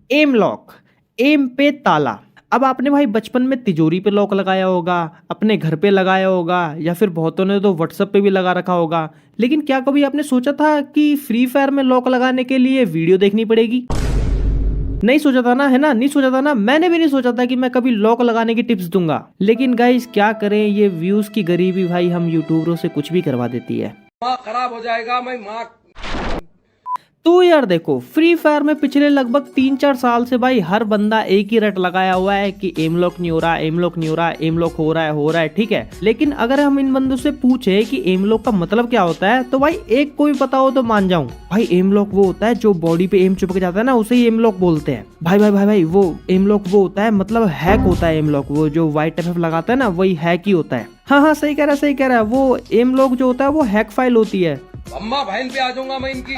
M lock, M पे ताला। अब आपने भाई बचपन में तिजोरी पे लॉक लगाया होगा, अपने घर पे लगाया होगा, या फिर बहुतों ने तो व्हाट्सएप पे भी लगा रखा होगा। लेकिन क्या कभी आपने सोचा था कि फ्री फायर में लॉक लगाने के लिए वीडियो देखनी पड़ेगी? नहीं सोचा था ना, है ना? नहीं सोचा था ना, मैंने भी नहीं सोचा था कि मैं कभी लॉक लगाने की टिप्स दूंगा। लेकिन गाइस क्या करें, ये व्यूज की गरीबी भाई हम यूट्यूबरों से कुछ भी करवा देती है। दिमाग खराब हो जाएगा। मैं माँ तो यार देखो, फ्री फायर में पिछले लगभग 3-4 साल से भाई हर बंदा एक ही रट लगाया हुआ है कि एम लॉक नहीं हो रहा, एम लॉक नहीं हो रहा, एम लॉक हो रहा है, ठीक है। लेकिन अगर हम इन बंदों से पूछे कि एम लॉक का मतलब क्या होता है, तो भाई एक कोई पता हो तो मान जाऊं। भाई एम लॉक वो होता है जो बॉडी पे एम चिपक जाता है ना, उसे ही एम लॉक बोलते हैं। भाई भाई भाई भाई वो एम लॉक वो होता है, मतलब हैक होता है एम लॉक, वो जो व्हाइट एफ लगाता है ना, वही हैक ही होता है। हाँ हाँ सही कह रहा है। वो एम लॉक जो होता है वो हैक फाइल होती है। अम्मा बहन पे आ जाऊंगा मैं इनकी।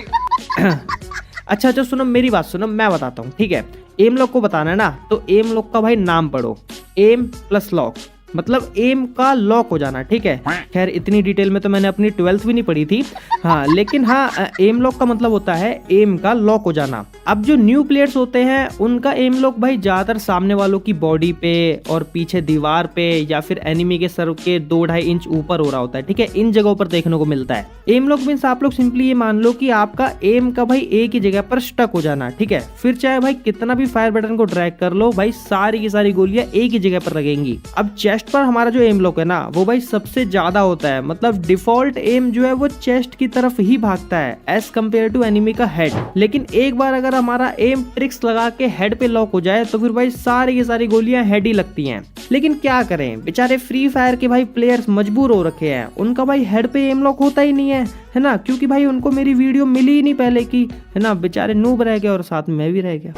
अच्छा सुनो, मेरी बात सुनो, मैं बताता हूँ, ठीक है। एम लॉक को बताना है ना, तो एम लॉक का भाई नाम पढ़ो, एम प्लस लॉक, मतलब एम का लॉक हो जाना, ठीक है। खैर इतनी डिटेल में तो मैंने अपनी 12th भी नहीं पढ़ी थी, हाँ। लेकिन हाँ, एम लॉक का मतलब होता है एम का लॉक हो जाना। अब जो न्यू प्लेयर्स होते हैं उनका एम लॉक भाई ज्यादातर सामने वालों की बॉडी पे और पीछे दीवार पे या फिर एनिमी के सर के 2-2.5 इंच ऊपर हो रहा होता है, ठीक है। इन जगहों पर देखने को मिलता है। एम लॉक मीन्स आप लोग सिंपली ये मान लो कि आपका एम का भाई एक ही जगह पर स्टक हो जाना, ठीक है। फिर चाहे भाई कितना भी फायर बटन को ड्रैग कर लो, भाई सारी की सारी गोलियां एक ही जगह पर लगेंगी। अब चेस्ट पर हमारा जो एम लॉक है ना, वो भाई सबसे ज्यादा होता है, मतलब डिफॉल्ट एम जो है वो चेस्ट की तरफ ही भागता है एज कम्पेयर टू एनिमी का हेड। लेकिन एक बार अगर हमारा एम ट्रिक्स लगा के हेड पे लॉक हो जाए तो फिर भाई सारी की सारी गोलियां हेड ही लगती हैं। लेकिन क्या करें, बेचारे फ्री फायर के भाई प्लेयर्स मजबूर हो रखे हैं, उनका भाई हेड पे एम लॉक होता ही नहीं है ना, क्योंकि भाई उनको मेरी वीडियो मिली ही नहीं पहले की, है ना। बेचारे नूब रह गए और साथ में मैं भी रह गया।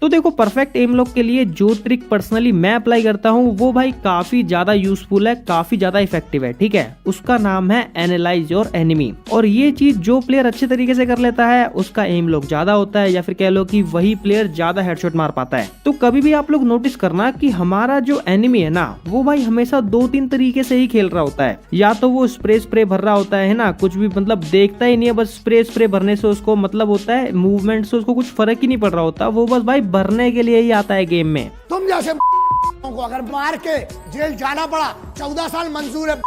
तो देखो, परफेक्ट एम लॉक के लिए जो ट्रिक पर्सनली मैं अप्लाई करता हूँ वो भाई काफी ज्यादा यूजफुल है, काफी ज्यादा इफेक्टिव है, ठीक है। उसका नाम है एनालाइज योर एनिमी। और ये चीज जो प्लेयर अच्छे तरीके से कर लेता है उसका एम लॉक ज्यादा होता है, या फिर कह लो कि वही प्लेयर ज्यादा हेडशॉट मार पाता है। तो कभी भी आप लोग नोटिस करना कि हमारा जो एनिमी है ना, वो भाई हमेशा 2-3 तरीके से ही खेल रहा होता है। या तो वो स्प्रे भर रहा होता है ना, कुछ भी मतलब देखता ही नहीं है, बस स्प्रे भरने से उसको मतलब होता है, मूवमेंट से उसको कुछ फर्क ही नहीं पड़ रहा होता, वो बस भाई भरने के लिए ही आता है गेम में। तुम जैसे को अगर मार के जेल जाना पड़ा 14 साल मंजूर है।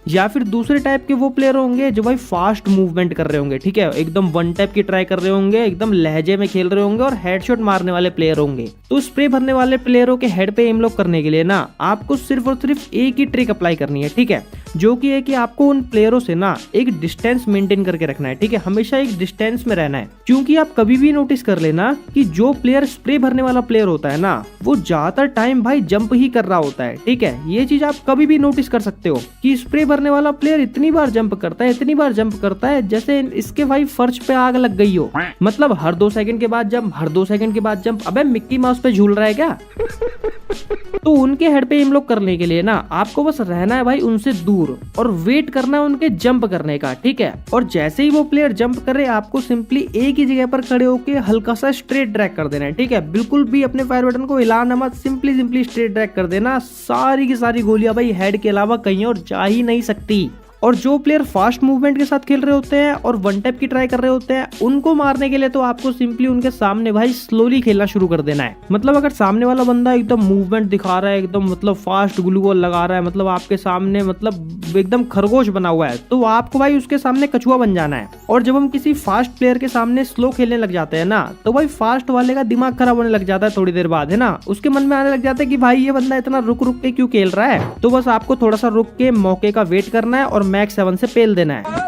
या फिर दूसरे टाइप के वो प्लेयर होंगे जो भाई फास्ट मूवमेंट कर रहे होंगे, ठीक है, एकदम वन टाइप की ट्राई कर रहे होंगे, एकदम लहजे में खेल रहे होंगे और हेडशॉट मारने वाले प्लेयर होंगे। तो स्प्रे भरने वाले प्लेयरों के हेड पे एम लॉक करने के लिए ना आपको सिर्फ और सिर्फ एक ही ट्रिक अप्लाई करनी है, ठीक है, जो कि है कि आपको उन प्लेयरों से ना एक डिस्टेंस मेंटेन करके रखना है, ठीक है। हमेशा एक डिस्टेंस में रहना है, क्योंकि आप कभी भी नोटिस कर लेना कि जो प्लेयर स्प्रे भरने वाला प्लेयर होता है ना, वो ज्यादातर टाइम भाई जंप ही कर रहा होता है, ठीक है। ये चीज आप कभी भी नोटिस कर सकते हो कि स्प्रे भरने वाला प्लेयर इतनी बार जंप करता है जैसे इसके भाई फर्श पे आग लग गई हो। मतलब हर 2 सेकंड के बाद जंप, अबे मिक्की माउस पे झूल रहा है क्या? तो उनके हेड पे एम लॉक करने के लिए ना आपको बस रहना है भाई उनसे दूर और वेट करना है उनके जंप करने का, ठीक है। और जैसे ही वो प्लेयर जंप करे, आपको सिंपली एक ही जगह पर खड़े होकर हल्का सा स्ट्रेट ड्रैग कर देना है, ठीक है। बिल्कुल भी अपने फायर बटन को हिलाना मत, सिंपली स्ट्रेट ड्रैग कर देना। सारी की सारी गोलियां भाई हेड के अलावा कहीं और जा ही नहीं सकती। और जो प्लेयर फास्ट मूवमेंट के साथ खेल रहे होते हैं और वन टैप की ट्राई कर रहे होते हैं, उनको मारने के लिए तो आपको सिंपली उनके सामने भाई स्लोली खेलना शुरू कर देना है। मतलब अगर सामने वाला बंदा एकदम मूवमेंट दिखा रहा है, एकदम मतलब फास्ट ग्लू वॉल लगा रहा है, मतलब आपके सामने मतलब एकदम खरगोश बना हुआ है, तो आपको भाई उसके सामने कछुआ बन जाना है। और जब हम किसी फास्ट प्लेयर के सामने स्लो खेलने लग जाते हैं ना, तो भाई फास्ट वाले का दिमाग खराब होने लग जाता है थोड़ी देर बाद, है ना। उसके मन में आने लग जाता है कि भाई ये बंदा इतना रुक के क्यों खेल रहा है। तो बस आपको थोड़ा सा रुक के मौके का वेट करना है और मैक्स 7 से पेल देना है।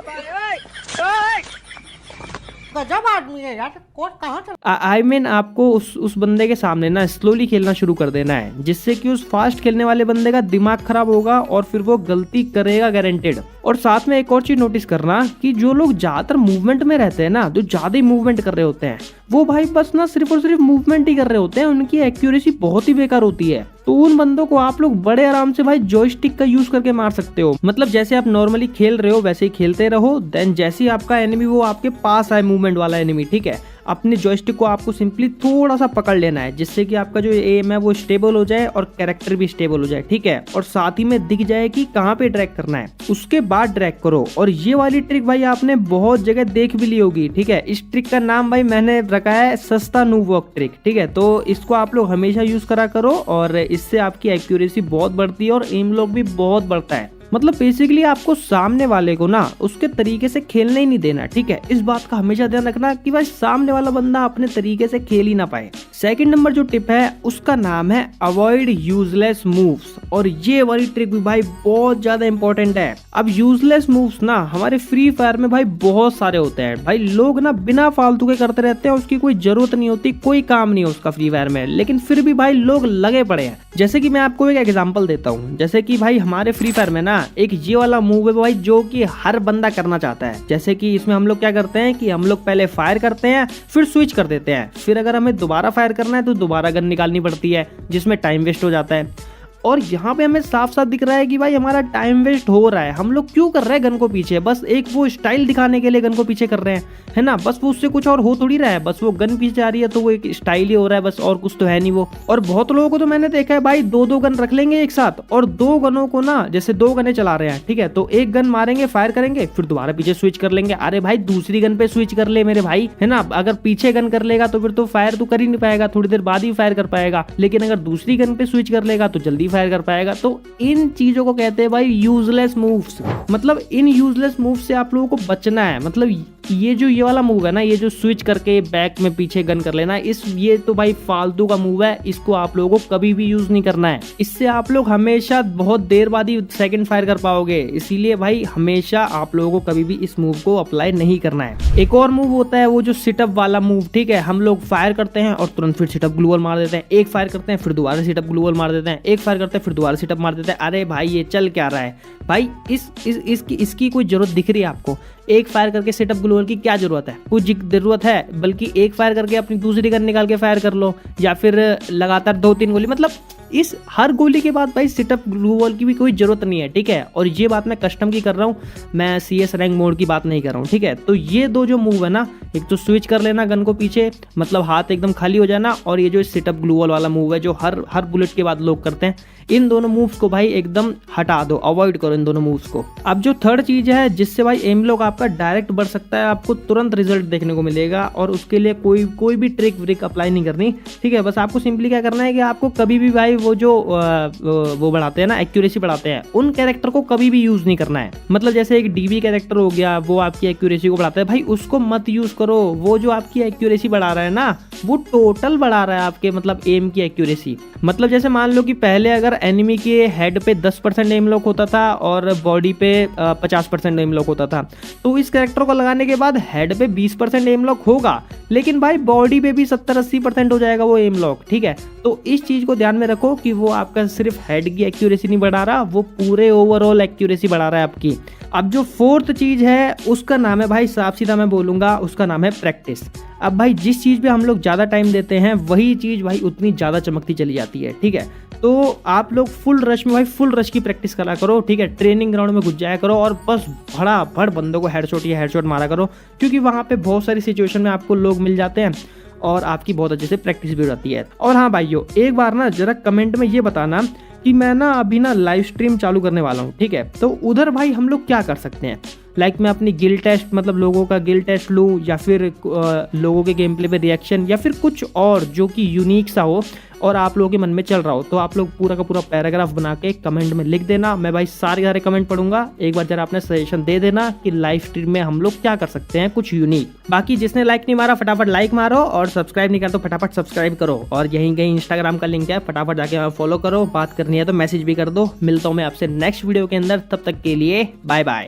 गजब आदमी है यार, कोट कहाँ से? आई मीन आपको उस बंदे के सामने ना स्लोली खेलना शुरू कर देना है, जिससे कि उस फास्ट खेलने वाले बंदे का दिमाग खराब होगा और फिर वो गलती करेगा गारंटेड। और साथ में एक और चीज नोटिस करना कि जो लोग ज्यादातर मूवमेंट में रहते हैं ना, जो ज्यादा ही मूवमेंट कर रहे होते हैं, वो भाई बस ना सिर्फ और सिर्फ मूवमेंट ही कर रहे होते हैं, उनकी एक्यूरेसी बहुत ही बेकार होती है। तो उन बंदों को आप लोग बड़े आराम से भाई जॉयस्टिक का यूज करके मार सकते हो। मतलब जैसे आप नॉर्मली खेल रहे हो वैसे ही खेलते रहो, देन जैसे ही आपका एनिमी वो आपके पास आए, मूवमेंट वाला एनिमी, ठीक है, अपने जॉयस्टिक को आपको सिंपली थोड़ा सा पकड़ लेना है, जिससे कि आपका जो एम है वो स्टेबल हो जाए और कैरेक्टर भी स्टेबल हो जाए, ठीक है। और साथ ही में दिख जाए कि कहाँ पे ड्रैग करना है, उसके बाद ड्रैग करो। और ये वाली ट्रिक भाई आपने बहुत जगह देख भी ली होगी, ठीक है। इस ट्रिक का नाम भाई मैंने रखा है सस्ता नूब वॉक ट्रिक, ठीक है। तो इसको आप लोग हमेशा यूज करा करो और इससे आपकी एक्यूरेसी बहुत बढ़ती है और एम लॉक भी बहुत बढ़ता है। मतलब बेसिकली आपको सामने वाले को ना उसके तरीके से खेलने ही नहीं देना, ठीक है। इस बात का हमेशा ध्यान रखना कि भाई सामने वाला बंदा अपने तरीके से खेल ही ना पाए। सेकंड नंबर जो टिप है उसका नाम है अवॉइड यूजलेस मूव्स, और ये वाली ट्रिक भी भाई बहुत ज्यादा इंपॉर्टेंट है। अब यूजलेस मूव्स ना हमारे फ्री फायर में भाई बहुत सारे होते हैं भाई, लोग ना बिना फालतू के करते रहते हैं, उसकी कोई जरूरत नहीं होती, कोई काम नहीं है उसका फ्री फायर में, लेकिन फिर भी भाई लोग लगे पड़े हैं। जैसे कि मैं आपको एक एग्जांपल देता हूँ, जैसे कि भाई हमारे फ्री फायर में ना एक ये वाला मूव है भाई जो कि हर बंदा करना चाहता है। जैसे कि इसमें हम लोग क्या करते हैं कि हम लोग पहले फायर करते हैं, फिर स्विच कर देते हैं, फिर अगर हमें दोबारा फायर करना है तो दोबारा गन निकालनी पड़ती है, जिसमें टाइम वेस्ट हो जाता है। और यहाँ पे हमें साफ साफ दिख रहा है कि भाई हमारा टाइम वेस्ट हो रहा है। हम लोग क्यों कर रहे हैं गन को पीछे, बस एक वो स्टाइल दिखाने के लिए गन को पीछे कर रहे हैं, है ना। बस वो उससे कुछ और हो थोड़ी रहा है, बस वो गन पीछे आ रही है तो वो एक स्टाइल ही हो रहा है, बस और कुछ तो है नहीं वो। और बहुत लोगों को तो मैंने देखा है भाई दो दो गन रख लेंगे एक साथ, और दो गनों को ना जैसे दो गने चला रहे हैं, ठीक है, तो एक गन मारेंगे, फायर करेंगे, फिर दोबारा पीछे स्विच कर लेंगे। अरे भाई दूसरी गन पे स्विच कर ले मेरे भाई, है ना। अगर पीछे गन कर लेगा तो फिर तो फायर तो कर ही नहीं पाएगा, थोड़ी देर बाद ही फायर कर पाएगा, लेकिन अगर दूसरी गन पे स्विच कर लेगा तो जल्दी फायर कर पाएगा। तो इन चीजों को कहते हैं भाई यूजलेस मूव्स। मतलब इन यूजलेस मूव से आप लोगों को बचना है। मतलब ये वाला मूव है ना, ये जो स्विच करके बैक में पीछे गन कर लेना, ये तो भाई फालतू का मूव है, इसको आप लोगों को कभी भी यूज नहीं करना है। इससे आप लोग हमेशा बहुत देर बाद ही सेकंड फायर कर पाओगे, इसीलिए भाई हमेशा आप लोगों को कभी भी इस मूव को अप्लाई नहीं करना है। एक और मूव होता है वो जो सिटअप वाला मूव, ठीक है। हम लोग फायर करते हैं और तुरंत फिर सिटअप ग्लूवल मार देते हैं, एक फायर करते हैं फिर दोबारा सिटअप ग्लूवल मार देते हैं, एक फायर करते हैं फिर दोबारा सिटअप मार देते हैं। अरे भाई ये चल क्या रहा है भाई, इसकी कोई जरूरत दिख रही है आपको? एक फायर करके सेटअप ग्लूवल की क्या जरूरत है? कुछ जरूरत है? बल्कि एक फायर करके अपनी दूसरी गन निकाल के फायर कर लो, या फिर लगातार 2-3 गोली। मतलब इस हर गोली के बाद भाई सेटअप ग्लूवल की भी कोई जरूरत नहीं है, ठीक है। और ये बात मैं कस्टम की कर रहा हूँ, मैं CS रैंक मोड की बात नहीं कर रहा हूँ, ठीक है। तो ये दो जो मूव है ना, एक तो स्विच कर लेना गन को पीछे, मतलब हाथ एकदम खाली हो जाना, और ये जो सेटअप ग्लूवल वाला मूव है जो हर बुलेट के बाद लोग करते हैं, इन दोनों मूव्स को भाई एकदम हटा दो, अवॉइड करो इन दोनों मूव्स को। अब जो थर्ड चीज है जिससे भाई एम लॉक आपका डायरेक्ट बढ़ सकता है, आपको तुरंत रिजल्ट देखने को मिलेगा, और उसके लिए कोई भी ट्रिक व्रिक अप्लाई नहीं करनी, ठीक है। बस आपको सिंपली क्या करना है कि आपको कभी भी भाई वो जो वो बढ़ाते हैं ना, एक्यूरेसी बढ़ाते हैं, उन कैरेक्टर को कभी भी यूज नहीं करना है। मतलब जैसे एक DB कैरेक्टर हो गया, वो आपकी एक्यूरेसी को बढ़ाता है, भाई उसको मत यूज करो। वो जो आपकी एक्यूरेसी बढ़ा रहा है ना, वो टोटल बढ़ा रहा है आपके मतलब एम की एक्यूरेसी। मतलब जैसे मान लो कि पहले अगर एनिमी के हेड पे 10% एम लॉक होता था और बॉडी पे 50% एम लॉक होता था, तो इस कैरेक्टर को लगाने के बाद हेड पे 20% एम लॉक होगा, लेकिन भाई बॉडी पे भी 70-80% हो जाएगा वो एम लॉक, ठीक है। तो इस चीज को ध्यान में रखो कि वो आपका सिर्फ हेड की एक्यूरेसी नहीं बढ़ा रहा, वो पूरे ओवरऑल एक्यूरेसी बढ़ा रहा है आपकी। अब जो फोर्थ चीज है उसका नाम है भाई, साफ सीधा मैं बोलूंगा, उसका नाम है प्रैक्टिस। अब भाई जिस चीज पे हम लोग ज्यादा टाइम देते हैं वही चीज भाई उतनी ज्यादा चमकती चली जाती है, ठीक है। तो आप लोग फुल रश में भाई फुल रश की प्रैक्टिस करा करो, ठीक है। ट्रेनिंग ग्राउंड में घुस जाया करो और बस भड़ बंदों को हेडशॉट मारा करो, क्योंकि वहां पे बहुत सारी सिचुएशन में आपको लोग मिल जाते हैं और आपकी बहुत अच्छे से प्रैक्टिस भी हो जाती है। और हाँ भाइयों, एक बार ना जरा कमेंट में ये बताना कि मैं ना अभी ना लाइव स्ट्रीम चालू करने वाला हूँ, ठीक है। तो उधर भाई हम लोग क्या कर सकते हैं, लाइक मैं अपनी गिल टेस्ट, मतलब लोगों का गिल टेस्ट लूँ, या फिर लोगों के गेम प्ले पे रिएक्शन, या फिर कुछ और जो कि यूनिक सा हो और आप लोगों के मन में चल रहा हो, तो आप लोग पूरा का पूरा पैराग्राफ बना के कमेंट में लिख देना। मैं भाई सारे कमेंट पढ़ूंगा। एक बार जरा अपने सजेशन दे देना कि लाइव स्ट्रीम में हम लोग क्या कर सकते हैं कुछ यूनिक। बाकी जिसने लाइक नहीं मारा फटाफट लाइक मारो, और सब्सक्राइब नहीं करा तो फटाफट सब्सक्राइब करो, और यहीं कहीं इंस्टाग्राम का लिंक है, फटाफट जाके फॉलो करो। बात करनी है तो मैसेज भी कर दो। मिलता हूँ मैं आपसे नेक्स्ट वीडियो के अंदर, तब तक के लिए बाय बाय।